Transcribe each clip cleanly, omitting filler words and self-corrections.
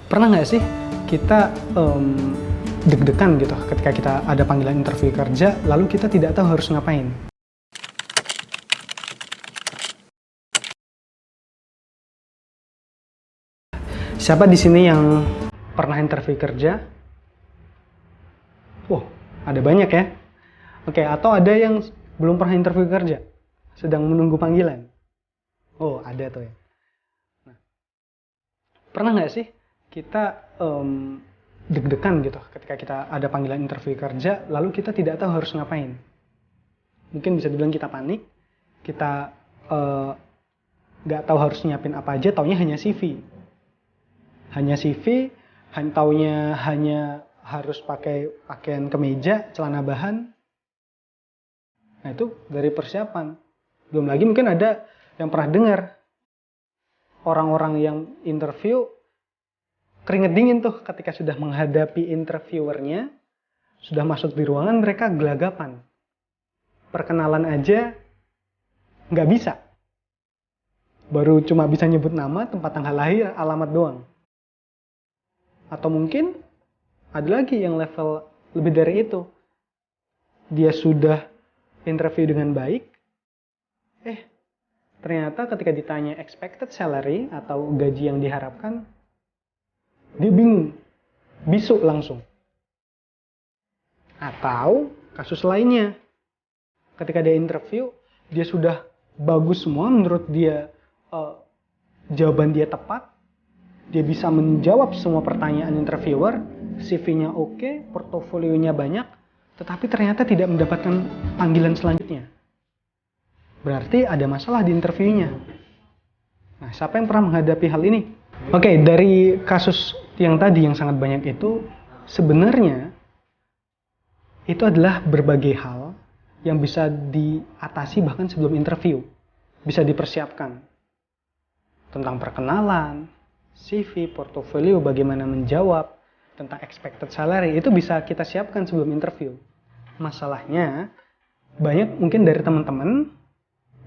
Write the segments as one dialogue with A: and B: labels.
A: Pernah nggak sih kita deg-degan gitu ketika kita ada panggilan interview kerja, lalu kita tidak tahu harus ngapain? Siapa di sini yang pernah interview kerja? Wah, ada banyak ya. Oke, atau ada yang belum pernah interview kerja, sedang menunggu panggilan. Oh, ada tuh ya. Nah, pernah nggak sih kita deg-degan gitu ketika kita ada panggilan interview kerja, lalu kita tidak tahu harus ngapain? Mungkin bisa dibilang kita panik, kita nggak tahu harus nyiapin apa aja, taunya hanya CV. Hanya CV, taunya hanya harus pakai pakaian kemeja, celana bahan. Nah itu dari persiapan. Belum lagi mungkin ada yang pernah dengar orang-orang yang interview keringet dingin tuh ketika sudah menghadapi interviewernya, sudah masuk di ruangan mereka gelagapan. Perkenalan aja nggak bisa. Baru cuma bisa nyebut nama, tempat tanggal lahir, alamat doang. Atau mungkin ada lagi yang level lebih dari itu. Dia sudah interview dengan baik, ternyata ketika ditanya expected salary atau gaji yang diharapkan, dia bingung, bisu langsung. Atau kasus lainnya, ketika dia interview, dia sudah bagus semua, menurut dia jawaban dia tepat, dia bisa menjawab semua pertanyaan interviewer, CV-nya oke, portofolionya banyak, tetapi ternyata tidak mendapatkan panggilan selanjutnya. Berarti ada masalah di interviewnya. Nah, siapa yang pernah menghadapi hal ini? Oke, dari kasus yang tadi yang sangat banyak itu, sebenarnya itu adalah berbagai hal yang bisa diatasi bahkan sebelum interview. Bisa dipersiapkan. Tentang perkenalan, CV, portofolio, bagaimana menjawab, tentang expected salary, itu bisa kita siapkan sebelum interview. Masalahnya, banyak mungkin dari teman-teman,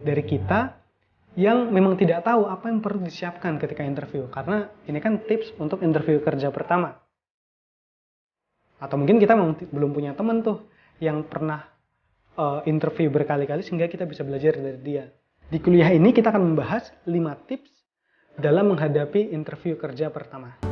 A: dari kita, yang memang tidak tahu apa yang perlu disiapkan ketika interview. Karena ini kan tips untuk interview kerja pertama. Atau mungkin kita memang belum punya teman tuh, yang pernah interview berkali-kali sehingga kita bisa belajar dari dia. Di kuliah ini kita akan membahas 5 tips dalam menghadapi interview kerja pertama.